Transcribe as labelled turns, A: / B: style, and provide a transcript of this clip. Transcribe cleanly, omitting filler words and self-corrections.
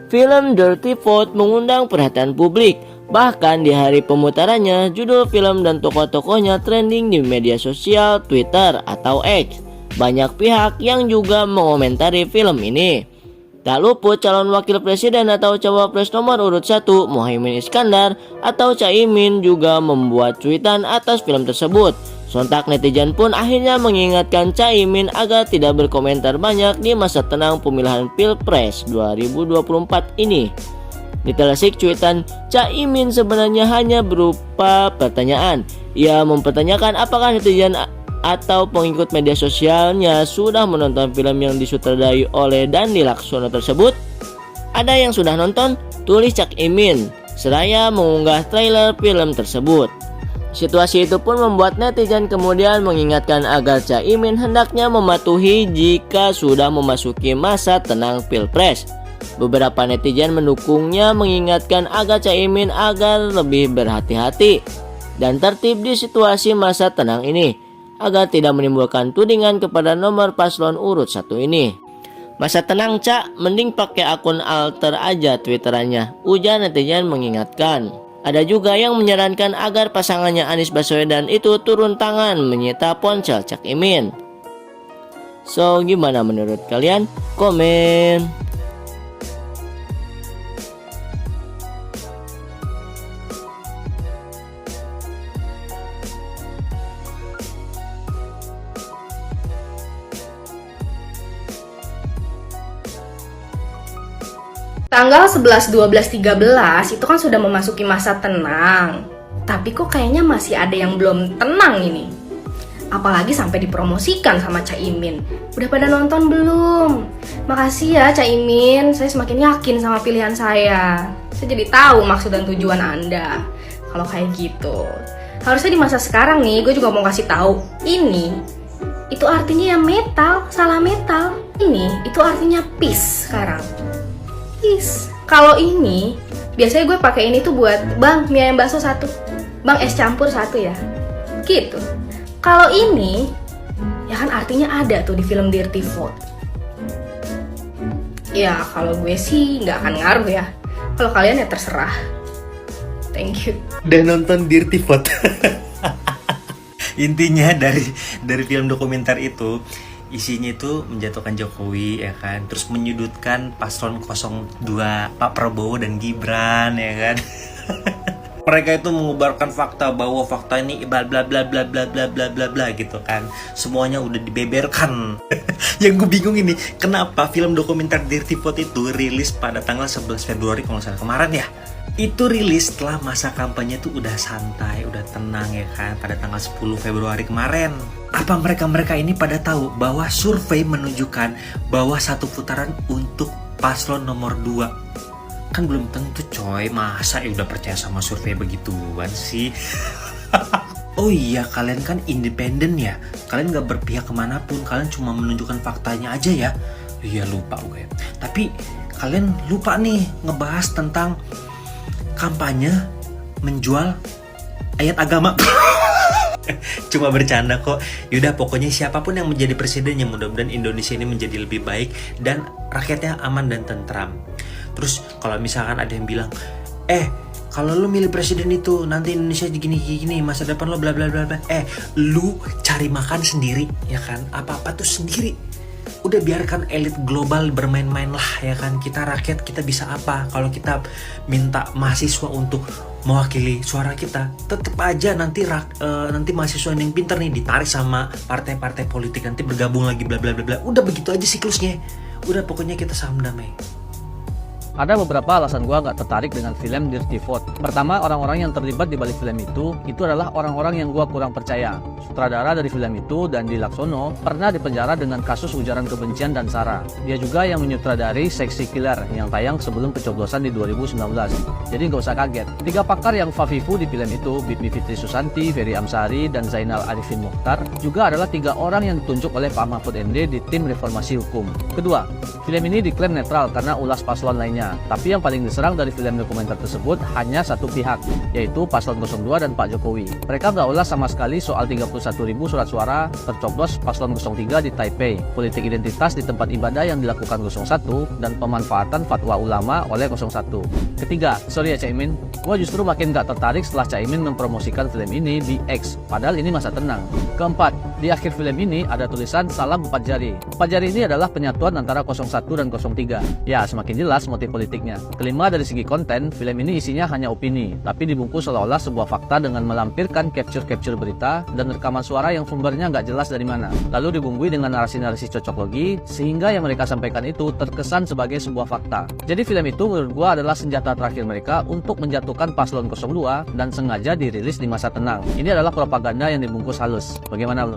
A: Film Dirty Vote mengundang perhatian publik. Bahkan di hari pemutarannya, judul film dan tokoh-tokohnya trending di media sosial Twitter atau X. Banyak pihak yang juga mengomentari film ini. Tak luput calon wakil presiden atau cawapres nomor urut 1 Muhaimin Iskandar atau Caimin juga membuat cuitan atas film tersebut. Sontak netizen pun akhirnya mengingatkan Caimin agar tidak berkomentar banyak di masa tenang pemilihan Pilpres 2024 ini. Ditelisik cuitan Caimin sebenarnya hanya berupa pertanyaan. Ia mempertanyakan apakah netizen atau pengikut media sosialnya sudah menonton film yang disutradarai oleh Dandi Laksono tersebut. Ada yang sudah nonton? Tulis Caimin seraya mengunggah trailer film tersebut. Situasi itu pun membuat netizen kemudian mengingatkan agar Caimin hendaknya mematuhi jika sudah memasuki masa tenang Pilpres. Beberapa netizen mendukungnya mengingatkan agar Caimin agar lebih berhati-hati dan tertib di situasi masa tenang ini, agar tidak menimbulkan tudingan kepada nomor paslon urut 1 ini. Masa tenang Cak, mending pakai akun alter aja twitterannya, ujar netizen mengingatkan. Ada juga yang menyarankan agar pasangannya Anies Baswedan itu turun tangan menyita ponsel Caimin. So, gimana menurut kalian? Komen.
B: Tanggal 11, 12, 13 itu kan sudah memasuki masa tenang. Tapi kok kayaknya masih ada yang belum tenang ini. Apalagi sampai dipromosikan sama Caimin. Udah pada nonton belum? Makasih ya Caimin, saya semakin yakin sama pilihan saya. Saya jadi tahu maksud dan tujuan Anda. Kalau kayak gitu. Harusnya di masa sekarang nih, gue juga mau kasih tahu. Ini, itu artinya ya metal, salah metal. Ini, itu artinya peace sekarang. Kalau ini biasanya gue pakai ini tuh buat bang mie ayam bakso 1, bang es campur 1 ya, gitu. Kalau ini ya kan artinya ada tuh di film Dirty Vote. Ya kalau gue sih nggak akan ngaruh ya. Kalau kalian ya terserah. Thank you.
C: Udah nonton Dirty Vote. Intinya dari film dokumenter itu, isinya itu menjatuhkan Jokowi ya kan, terus menyudutkan paslon 02 Pak Prabowo dan Gibran ya kan. Mereka itu mengubarkan fakta bahwa fakta ini bla bla bla bla bla bla bla bla bla gitu kan. Semuanya udah dibeberkan. Yang gue bingung ini, kenapa film dokumenter Dirty Vote itu rilis pada tanggal 11 Februari kalau nggak salah kemarin ya. Itu rilis setelah masa kampanye tuh udah santai, udah tenang ya kan, pada tanggal 10 Februari kemarin. Apa mereka ini pada tahu bahwa survei menunjukkan bahwa satu putaran untuk paslon nomor 2? Kan belum tentu coy, masa ya udah percaya sama survei begituan sih? Oh iya, kalian kan independen ya, kalian gak berpihak kemanapun, kalian cuma menunjukkan faktanya aja ya. Iya lupa gue, tapi kalian lupa nih ngebahas tentang kampanye menjual ayat agama. Cuma bercanda kok. Yaudah pokoknya siapapun yang menjadi presidennya, mudah-mudahan Indonesia ini menjadi lebih baik dan rakyatnya aman dan tentram. Terus kalau misalkan ada yang bilang, kalau lu milih presiden itu nanti Indonesia gini-gini, masa depan lo bla bla bla bla. Lu cari makan sendiri ya kan, apa-apa tuh sendiri. Udah biarkan elit global bermain-main lah ya kan. Kita rakyat, kita bisa apa kalau kita minta mahasiswa untuk mewakili suara kita? Tetap aja nanti mahasiswa yang pintar nih ditarik sama partai-partai politik, nanti bergabung lagi bla bla bla bla. Udah begitu aja siklusnya. Udah pokoknya kita salam damai.
D: Ada beberapa alasan gue nggak tertarik dengan film Dirty Vote. Pertama, orang-orang yang terlibat di balik film itu adalah orang-orang yang gue kurang percaya. Sutradara dari film itu, Dandi Laksono, pernah dipenjara dengan kasus ujaran kebencian dan sara. Dia juga yang menyutradari Sexy Killer yang tayang sebelum pencoblosan di 2019. Jadi nggak usah kaget. 3 pakar yang favifu di film itu, Bibmi Fitri Susanti, Ferry Amsari, dan Zainal Arifin Mokhtar, juga adalah 3 orang yang ditunjuk oleh Pak Mahfud MD di tim reformasi hukum. Kedua, film ini diklaim netral karena ulas paslon lainnya. semuanya. Tapi yang paling diserang dari film dokumenter tersebut hanya satu pihak, yaitu Paslon 02 dan Pak Jokowi. Mereka nggak ulas sama sekali soal 31.000 surat suara tercoblos Paslon 03 di Taipei, politik identitas di tempat ibadah yang dilakukan 01, dan pemanfaatan fatwa ulama oleh 01. Ketiga, sorry ya Caimin, gua justru makin gak tertarik setelah Caimin mempromosikan film ini di X, padahal ini masa tenang. Keempat, di akhir film ini ada tulisan salam 4 jari. 4 jari ini adalah penyatuan antara 01 dan 03. Ya, semakin jelas motif politiknya. Kelima, dari segi konten, film ini isinya hanya opini, tapi dibungkus seolah-olah sebuah fakta dengan melampirkan capture-capture berita dan rekaman suara yang sumbernya nggak jelas dari mana. Lalu dibumbui dengan narasi-narasi cocok logi, sehingga yang mereka sampaikan itu terkesan sebagai sebuah fakta. Jadi film itu menurut gua adalah senjata terakhir mereka untuk menjatuhkan Paslon 02 dan sengaja dirilis di masa tenang. Ini adalah propaganda yang dibungkus halus. Bagaimana menurut